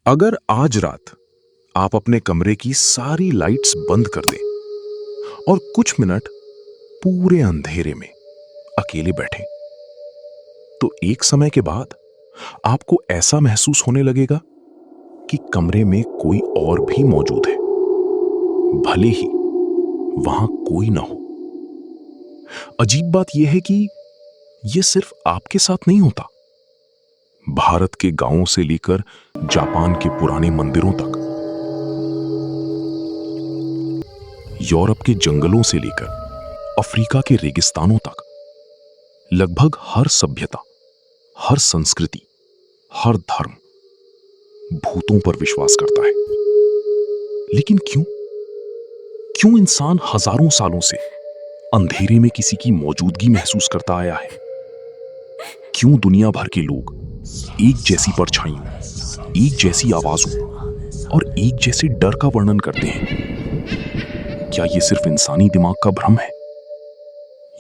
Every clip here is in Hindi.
अगर आज रात आप अपने कमरे की सारी लाइट्स बंद कर दें और कुछ मिनट पूरे अंधेरे में अकेले बैठें, तो एक समय के बाद आपको ऐसा महसूस होने लगेगा कि कमरे में कोई और भी मौजूद है, भले ही वहां कोई ना हो। अजीब बात यह है कि यह सिर्फ आपके साथ नहीं होता। भारत के गांवों से लेकर जापान के पुराने मंदिरों तक, यूरोप के जंगलों से लेकर अफ्रीका के रेगिस्तानों तक, लगभग हर सभ्यता, हर संस्कृति, हर धर्म भूतों पर विश्वास करता है। लेकिन क्यों? क्यों इंसान हजारों सालों से अंधेरे में किसी की मौजूदगी महसूस करता आया है? क्यों दुनिया भर के लोग एक जैसी परछाइयों, एक जैसी आवाजों और एक जैसे डर का वर्णन करते हैं? क्या यह सिर्फ इंसानी दिमाग का भ्रम है,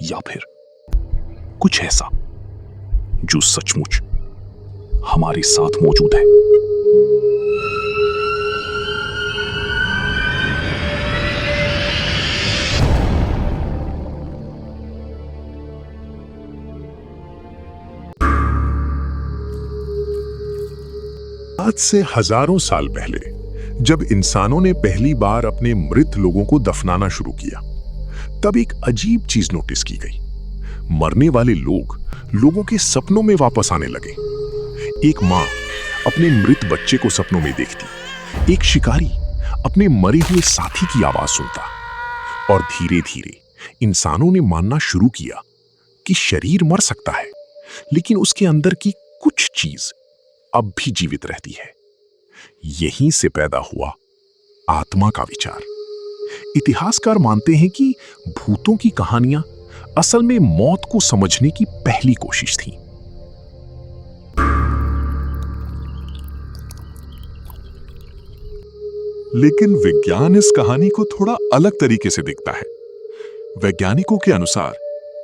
या फिर कुछ ऐसा जो सचमुच हमारे साथ मौजूद है? आज से हजारों साल पहले जब इंसानों ने पहली बार अपने मृत लोगों को दफनाना शुरू किया, तब एक अजीब चीज नोटिस की गई। मरने वाले लोग लोगों के सपनों में वापस आने लगे। एक माँ अपने मृत बच्चे को सपनों में देखती, एक शिकारी अपने मरे हुए साथी की आवाज सुनता, और धीरे धीरे इंसानों ने मानना शुरू किया कि शरीर मर सकता है, लेकिन उसके अंदर की कुछ चीज अब भी जीवित रहती है। यहीं से पैदा हुआ आत्मा का विचार। इतिहासकार मानते हैं कि भूतों की कहानियां असल में मौत को समझने की पहली कोशिश थी। लेकिन विज्ञान इस कहानी को थोड़ा अलग तरीके से देखता है। वैज्ञानिकों के अनुसार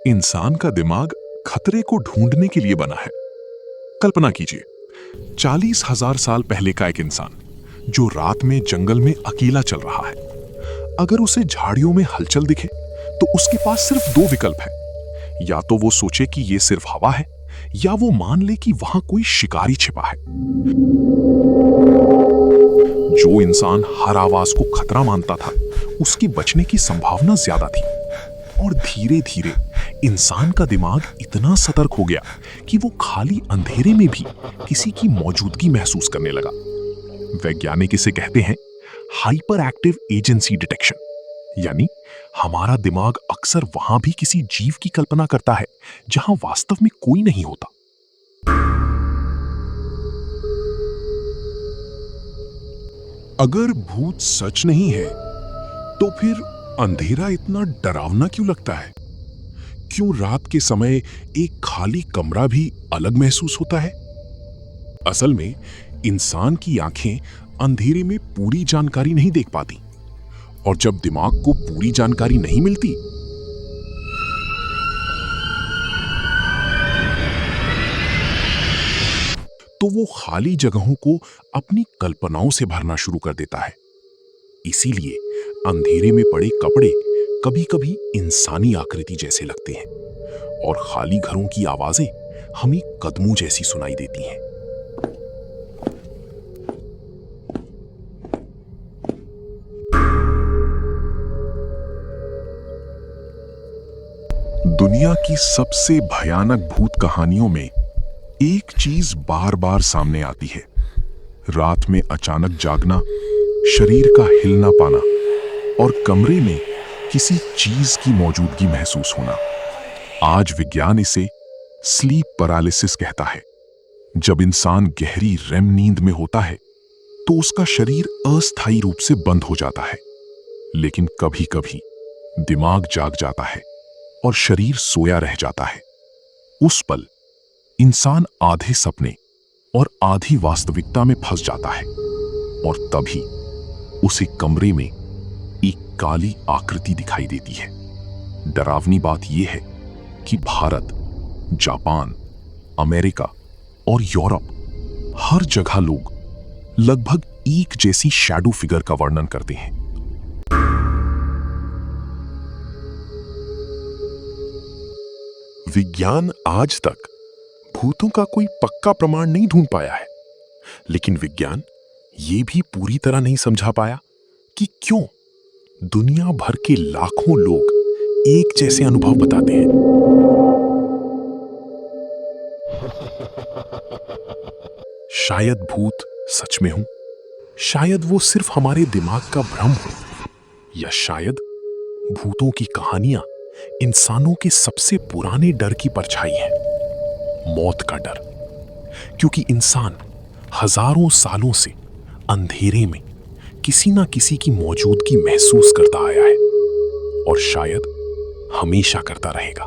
इंसान का दिमाग खतरे को ढूंढने के लिए बना है। कल्पना कीजिए, 40,000 साल पहले का एक इंसान जो रात में जंगल में अकेला चल रहा है। अगर उसे झाड़ियों में हलचल दिखे तो उसके पास सिर्फ दो विकल्प है। या तो वो सोचे कि ये सिर्फ हवा है, या वो मान ले कि वहां कोई शिकारी छिपा है। जो इंसान हर आवाज को खतरा मानता था, उसकी बचने की संभावना ज्यादा थी। और धीरे धीरे इंसान का दिमाग इतना सतर्क हो गया कि वो खाली अंधेरे में भी किसी की मौजूदगी महसूस करने लगा। वैज्ञानिक इसे कहते हैं हाइपर एक्टिव एजेंसी डिटेक्शन, यानी हमारा दिमाग अक्सर वहां भी किसी जीव की कल्पना करता है जहां वास्तव में कोई नहीं होता। अगर भूत सच नहीं है, तो फिर अंधेरा इतना डरावना क्यों लगता है? क्यों रात के समय एक खाली कमरा भी अलग महसूस होता है? असल में इंसान की आंखें अंधेरे में पूरी जानकारी नहीं देख पाती, और जब दिमाग को पूरी जानकारी नहीं मिलती, तो वो खाली जगहों को अपनी कल्पनाओं से भरना शुरू कर देता है। इसीलिए अंधेरे में पड़े कपड़े कभी-कभी इंसानी आकृति जैसे लगते हैं, और खाली घरों की आवाजें हमें कदमों जैसी सुनाई देती हैं। दुनिया की सबसे भयानक भूत कहानियों में एक चीज बार बार सामने आती है। रात में अचानक जागना, शरीर का हिलना पाना, और कमरे में किसी चीज की मौजूदगी महसूस होना। आज विज्ञान इसे स्लीप पैरालिसिस कहता है। जब इंसान गहरी रेम नींद में होता है तो उसका शरीर अस्थायी रूप से बंद हो जाता है, लेकिन कभी कभी दिमाग जाग जाता है और शरीर सोया रह जाता है। उस पल इंसान आधे सपने और आधी वास्तविकता में फंस जाता है, और तभी उसे कमरे में एक काली आकृति दिखाई देती है। डरावनी बात यह है कि भारत, जापान, अमेरिका और यूरोप, हर जगह लोग लगभग एक जैसी शैडो फिगर का वर्णन करते हैं। विज्ञान आज तक भूतों का कोई पक्का प्रमाण नहीं ढूंढ पाया है, लेकिन विज्ञान ये भी पूरी तरह नहीं समझा पाया कि क्यों दुनिया भर के लाखों लोग एक जैसे अनुभव बताते हैं। शायद भूत सच में हो, शायद वो सिर्फ हमारे दिमाग का भ्रम हो, या शायद भूतों की कहानियां इंसानों के सबसे पुराने डर की परछाई है, मौत का डर। क्योंकि इंसान हजारों सालों से अंधेरे में किसी ना किसी की मौजूदगी महसूस करता आया है और शायद हमेशा करता रहेगा।